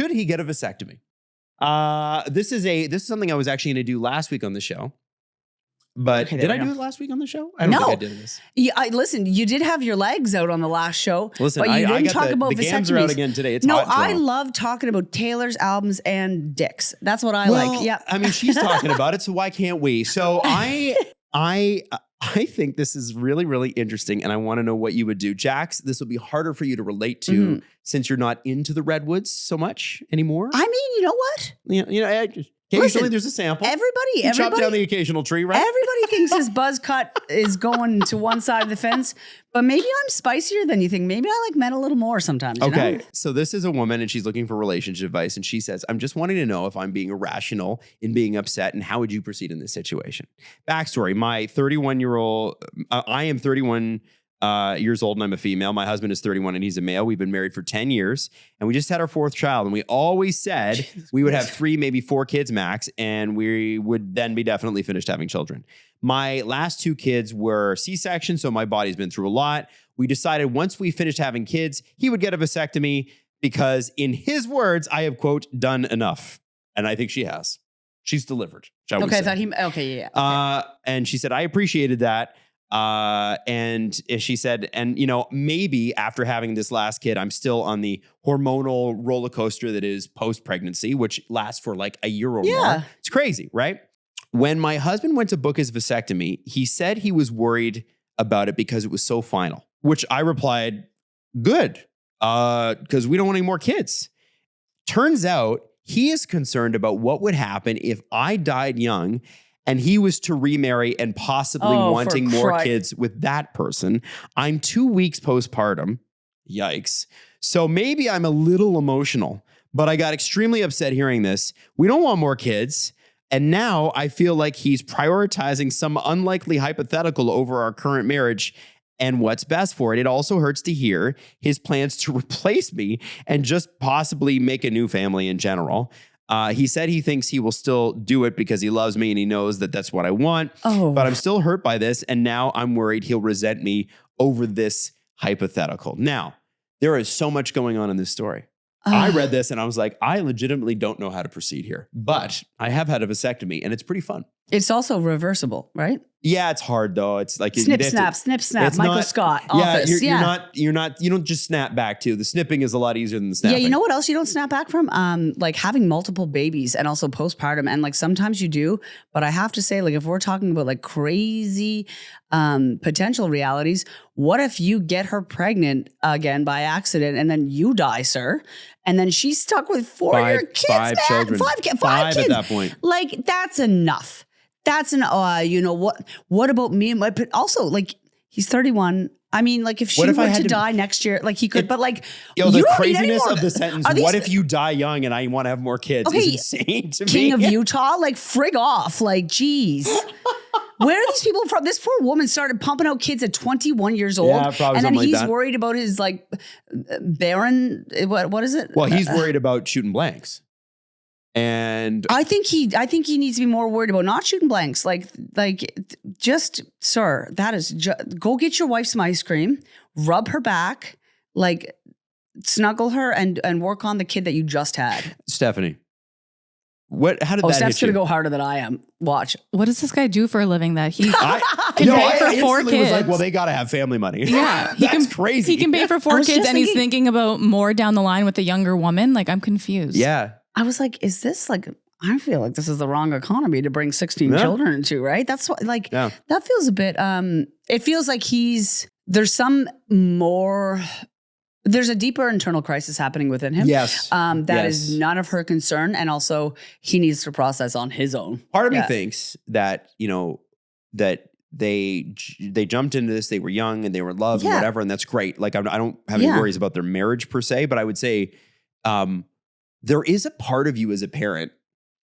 should he get a vasectomy? This is something I was actually going to do last week on the show. But Okay, did I do it last week on the show? I don't think I did this. Yeah, listen, you did have your legs out on the last show. Listen, but you didn't talk about the gams are out again today. It's hot in I Toronto. love talking about Taylor's albums and dicks. That's what I Well, like. Yeah. I mean, she's talking about it, so why can't we? So I think this is really, really interesting, and I want to know what you would do. Jax, this will be harder for you to relate to since you're not into the redwoods so much anymore. I mean, you know what? Occasionally there's a sample. Everybody chop down the occasional tree, right? Everybody thinks his buzz cut is going to one side of the fence, but maybe I'm spicier than you think. Maybe I like men a little more sometimes. Okay, you know? So this is a woman and she's looking for relationship advice, and she says, I'm just wanting to know if I'm being irrational in being upset, and how would you proceed in this situation? Backstory, my 31-year-old, I am 31 years old and I'm a female. My husband is 31 and he's a male. We've been married for 10 years and we just had our 4th child, and we always said we would have 3, maybe 4 kids max, and we would then be definitely finished having children. My last 2 kids were C-section, so my body's been through a lot. We decided once we finished having kids, he would get a vasectomy because, in his words, I have, quote, done enough. And I think she has. She's delivered, shall we say. I thought yeah. Okay. And she said, I appreciated that. And she said, and maybe after having this last kid, I'm still on the hormonal roller coaster that is post-pregnancy, which lasts for like a year or more. It's crazy, right? When my husband went to book his vasectomy, he said he was worried about it because it was so final, which I replied, good, because we don't want any more kids. Turns out he is concerned about what would happen if I died young and he was to remarry and possibly wanting more kids with that person. I'm 2 weeks postpartum. Yikes. So maybe I'm a little emotional, but I got extremely upset hearing this. We don't want more kids. And now I feel like he's prioritizing some unlikely hypothetical over our current marriage and what's best for it. It also hurts to hear his plans to replace me and just possibly make a new family in general. He said he thinks he will still do it because he loves me and he knows that that's what I want. But I'm still hurt by this. And now I'm worried he'll resent me over this hypothetical. Now, there is so much going on in this story. I read this and I was like, I legitimately don't know how to proceed here. But I have had a vasectomy and it's pretty fun. It's also reversible, right? Yeah, it's hard though. It's like snip, snap. Michael Scott. Office. You don't just snap back too. The snipping is a lot easier than the snapping. Yeah, you know what else you don't snap back from? Like having multiple babies and also postpartum. And like sometimes you do, but I have to say, like if we're talking about like crazy potential realities, what if you get her pregnant again by accident and then you die, sir? And then she's stuck with 4 of your kids, 5 man. children. 5 kids at that point. Like that's enough. That's what about me? But also, like, he's 31. I mean, like, if she were to die next year, like, he could, but like, the craziness of the sentence, what if you die young and I want to have more kids is insane to me. King of Utah, like, frig off. Like, geez. Where are these people from? This poor woman started pumping out kids at 21 years old. Yeah, probably and then he's like worried about his, like, barren, what is it? Well, he's worried about shooting blanks. And I think he needs to be more worried about not shooting blanks. Like just, sir, that is go get your wife some ice cream, rub her back, like snuggle her and work on the kid that you just had. Stephanie, how did that Steph's hit you? gonna go harder than I am. Watch. What does this guy do for a living that he I pay for 4 kids? Was like, well, they got to have family money. Yeah, that's crazy. He can pay for 4 kids and he's thinking about more down the line with a younger woman. Like, I'm confused. Yeah. I was like, is this like, I feel like this is the wrong economy to bring 16 children into, right? That's what, like, that feels a bit, it feels like there's a deeper internal crisis happening within him. Yes. That is none of her concern. And also he needs to process on his own. Part of me thinks that, that they jumped into this, they were young and they were in love and whatever. And that's great. Like, I don't have any worries about their marriage per se, but I would say, there is a part of you as a parent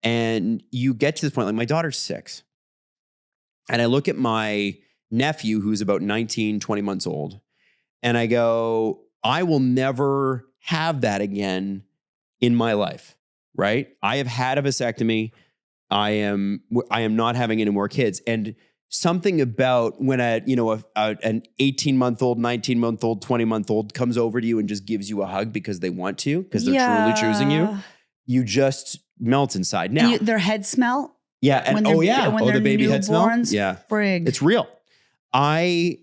and you get to this point, like my daughter's 6 and I look at my nephew who's about 19, 20 months old and I go, I will never have that again in my life, right? I have had a vasectomy. I am not having any more kids. And something about when an 18-month-old, 19-month-old, 20-month-old comes over to you and just gives you a hug because they want to, because they're truly choosing you, you just melt inside. Now, their head smell. Yeah. And when the baby head smell. Yeah. Frig. It's real. I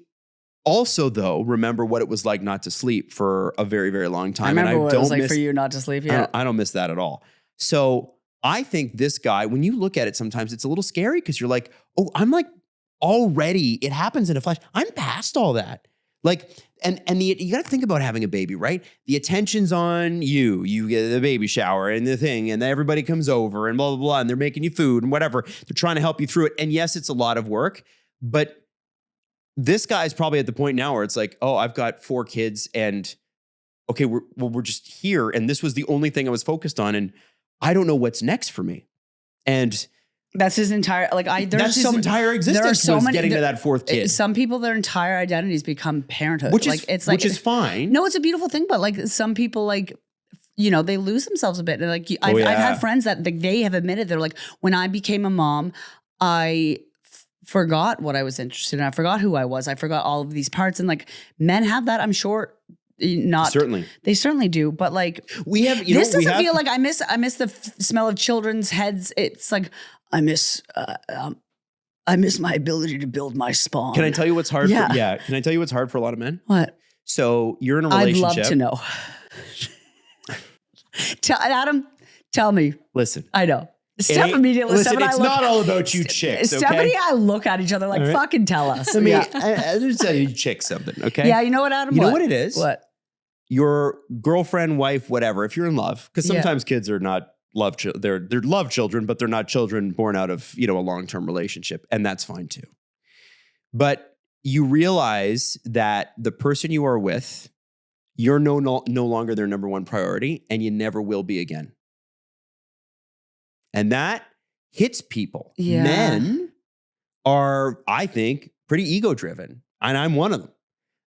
also, though, remember what it was like not to sleep for a very, very long time. I remember what it was like for you not to sleep. Yeah. I don't miss that at all. So I think this guy, when you look at it, sometimes it's a little scary because you're like, oh, I'm like already, it happens in a flash. I'm past all that. Like, you got to think about having a baby, right? The attention's on you. You get the baby shower and the thing, and everybody comes over and blah, blah, blah, and they're making you food and whatever. They're trying to help you through it. And yes, it's a lot of work, but this guy's probably at the point now where it's like, oh, I've got 4 kids and okay, we're just here. And this was the only thing I was focused on. And I don't know what's next for me. And that's his entire, that's his entire existence was getting to that 4th kid. Some people, their entire identities become parenthood. Which is fine. No, it's a beautiful thing. But some people they lose themselves a bit. And I've had friends that they have admitted, they're like, when I became a mom, I forgot what I was interested in. I forgot who I was. I forgot all of these parts. And men have that, I'm sure. Not certainly. They certainly do, but we have. This doesn't feel like I miss the smell of children's heads. It's like I miss my ability to build my spawn. Can I tell you what's hard? Can I tell you what's hard for a lot of men? What? So you're in a relationship. I'd love to know. Adam, tell me. Listen, I know. Steph immediately. Listen, it's not all about you chicks. Okay? Stephanie and I look at each other like, right. Fucking tell us. Let me just tell you chicks something, okay? Yeah, you know what, Adam? You know what it is? What? Your girlfriend, wife, whatever, if you're in love, because sometimes kids are not love they're love children, but they're not children born out of, a long-term relationship, and that's fine too. But you realize that the person you are with, you're no longer their number one priority, and you never will be again. And that hits people. Yeah. Men are, I think, pretty ego-driven, and I'm one of them.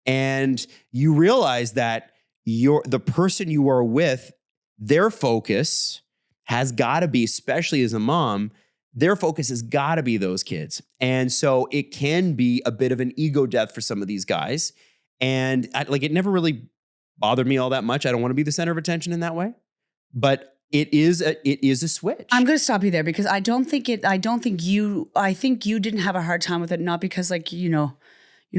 And you realize that the person you are with, their focus has got to be, especially as a mom, their focus has got to be those kids. And so it can be a bit of an ego death for some of these guys. And it never really bothered me all that much. I don't want to be the center of attention in that way, but it is a switch. I'm going to stop you there because I think you didn't have a hard time with it, not because you're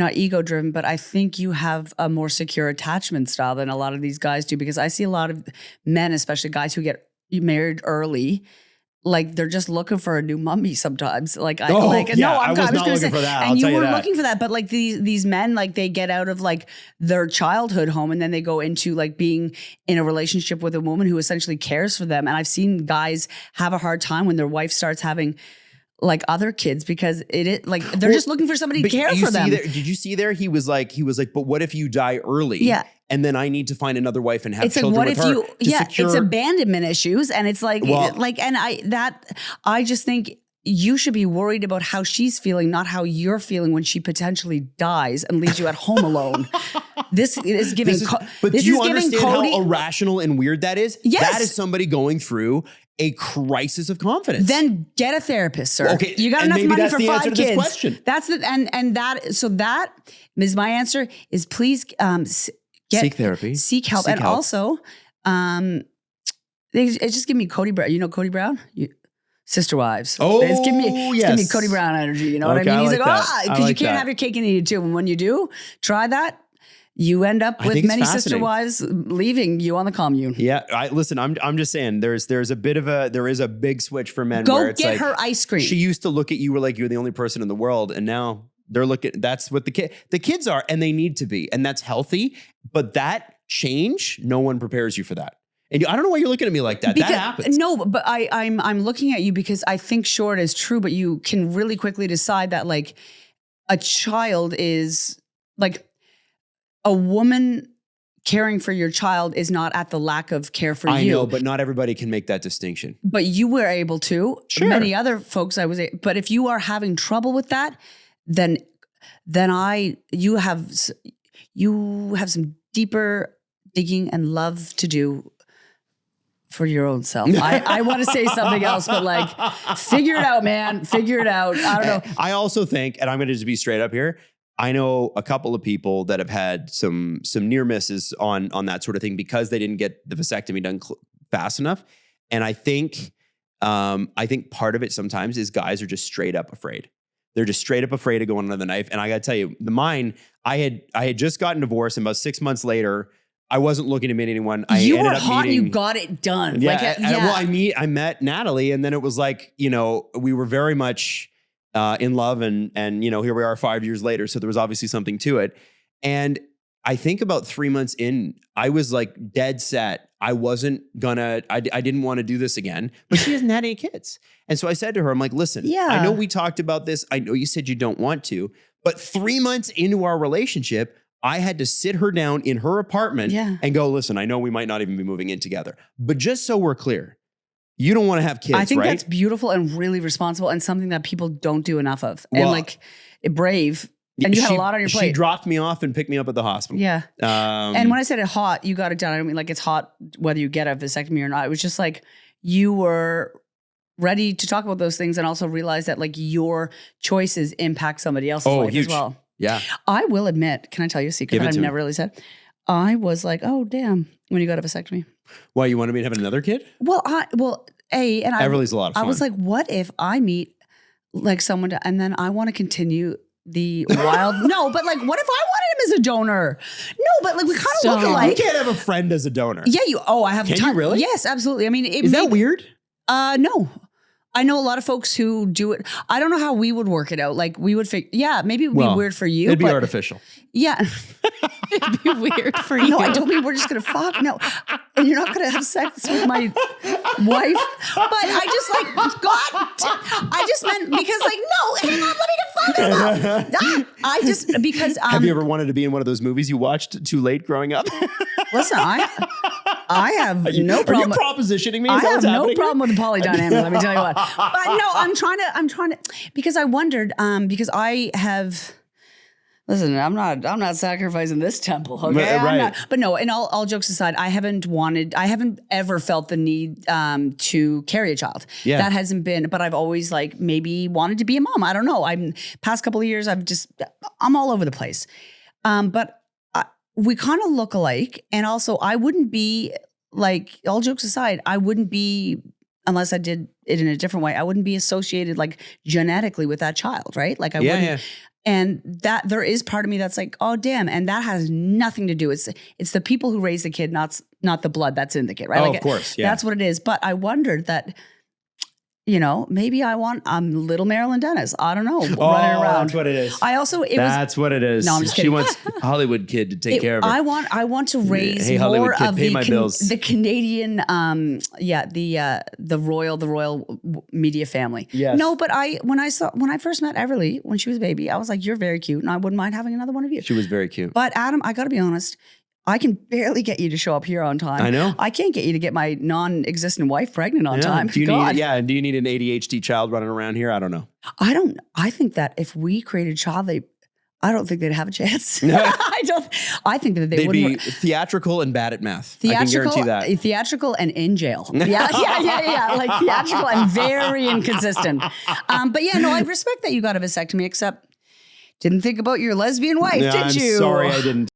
not ego driven, but I think you have a more secure attachment style than a lot of these guys do, because I see a lot of men, especially guys who get married early, they're just looking for a new mummy sometimes. I was not looking for that. And you were looking for that, but these men, they get out of their childhood home and then they go into being in a relationship with a woman who essentially cares for them. And I've seen guys have a hard time when their wife starts having other kids, because they're just looking for somebody to care for them. Did you see there? He was like, but what if you die early? Yeah. And then I need to find another wife and have it's children with her. It's abandonment issues. And it's I just think you should be worried about how she's feeling, not how you're feeling when she potentially dies and leaves you at home alone. This is giving. Do you understand how irrational and weird that is? Yes. That is somebody going through a crisis of confidence. Then get a therapist, sir. Okay, you got enough money for 5 kids. This question. That's the and that. So that is my answer. Is please seek therapy, seek help, and also, it just give me Cody Brown. You know Cody Brown. Sister Wives. Oh, it's give me Cody Brown energy. You know what I mean? He's because you can't have your cake and eat it too. And when you do, try that. You end up with many sister wives leaving you on the commune. Yeah, listen. I'm just saying. There is a big switch for men. Go where it's get her ice cream. She used to look at you you're the only person in the world, and now they're looking. That's what the kids are, and they need to be, and that's healthy. But that change, no one prepares you for that. And I don't know why you're looking at me like that. That happens. No, but I'm looking at you because I think it is true, but you can really quickly decide that a child is a woman caring for your child is not at the lack of care for you. I know, but not everybody can make that distinction. But you were able to. Sure. Many other folks but if you are having trouble with that, then you have some deeper digging and love to do for your own self. I want to say something else, but like, figure it out, man. Figure it out. I don't know. I also think, and I'm going to just be straight up here, I know a couple of people that have had some near misses on that sort of thing because they didn't get the vasectomy done fast enough. And I think part of it sometimes is guys are just straight up afraid. They're just straight up afraid of going under the knife. And I got to tell you, I had just gotten divorced, and about 6 months later, I wasn't looking to meet anyone. You were hot and you got it done. Yeah. Well, I met Natalie, and then it was like, we were very much in love, and here we are 5 years later. So there was obviously something to it. And I think about 3 months in, I was like dead set. I didn't want to do this again, but she hasn't had any kids. And so I said to her, I'm like, listen, I know we talked about this. I know you said you don't want to, but 3 months into our relationship, I had to sit her down in her apartment and go, listen, I know we might not even be moving in together, but just so we're clear, you don't want to have kids, I think right? that's beautiful and really responsible and something that people don't do enough of. And like brave. And you had a lot on your plate. She dropped me off and picked me up at the hospital. Yeah. And when I said it hot, you got it done. I don't mean like it's hot whether you get a vasectomy or not. It was just like you were ready to talk about those things and also realize that like your choices impact somebody else's life as well. Yeah. I will admit, can I tell you a secret that I've never really said? I was like, oh, damn, when you got a vasectomy. Why, you wanted me to have another kid? Everly's a lot of fun. I was like, what if I meet like someone and then I want to continue the wild? No, but like, what if I wanted him as a donor? No, but like we kind of look alike. You can't have a friend as a donor. Yeah, I have. Can you really? Yes, absolutely. I mean, is that weird? No. I know a lot of folks who do it. I don't know how we would work it out. Like we would maybe it would be weird for you. It'd be artificial. Yeah. It'd be weird for you. No, I don't mean we're just going to fuck. No. And you're not going to have sex with my wife. But I just like, God, I just meant because like, no, hang on, let me get fucking up. I just, because. Have you ever wanted to be in one of those movies you watched too late growing up? Listen, I have no problem. Are you propositioning me? I have no problem with the polydynamic. Let me tell you what. But no, I'm trying to, because I wondered, because I have, listen, I'm not sacrificing this temple. Okay. Right. But no, and all jokes aside, I haven't ever felt the need, to carry a child. Yeah. That hasn't been, but I've always like maybe wanted to be a mom. I don't know. Past couple of years, I'm all over the place. But we kind of look alike. And also I wouldn't be like, all jokes aside, I wouldn't be, unless I did it in a different way, I wouldn't be associated like genetically with that child, right? Like I wouldn't. Yeah. And that there is part of me that's like, oh damn, and that has nothing to do. It's the people who raise the kid, not the blood that's in the kid, right? Oh, like, of course, yeah. That's what it is. But I wondered that, maybe I'm little Marilyn Dennis. I don't know, running around. That's what it is. That's what it is. No, I'm just kidding. She wants Hollywood kid to take care of her. I want to raise Hollywood more kid, of the Canadian, the royal media family. Yes. No, but when I first met Everly when she was a baby, I was like, you're very cute, and I wouldn't mind having another one of you. She was very cute. But Adam, I got to be honest. I can barely get you to show up here on time. I know. I can't get you to get my non-existent wife pregnant on time. Do you need an ADHD child running around here? I don't know. I think that if we created a child, I don't think they'd have a chance. I think that they'd wouldn't be theatrical and bad at math. I can guarantee that. Theatrical and in jail. Yeah. Like theatrical and very inconsistent. But yeah, no, I respect that you got a vasectomy, except didn't think about your lesbian wife, did you? I'm sorry I didn't.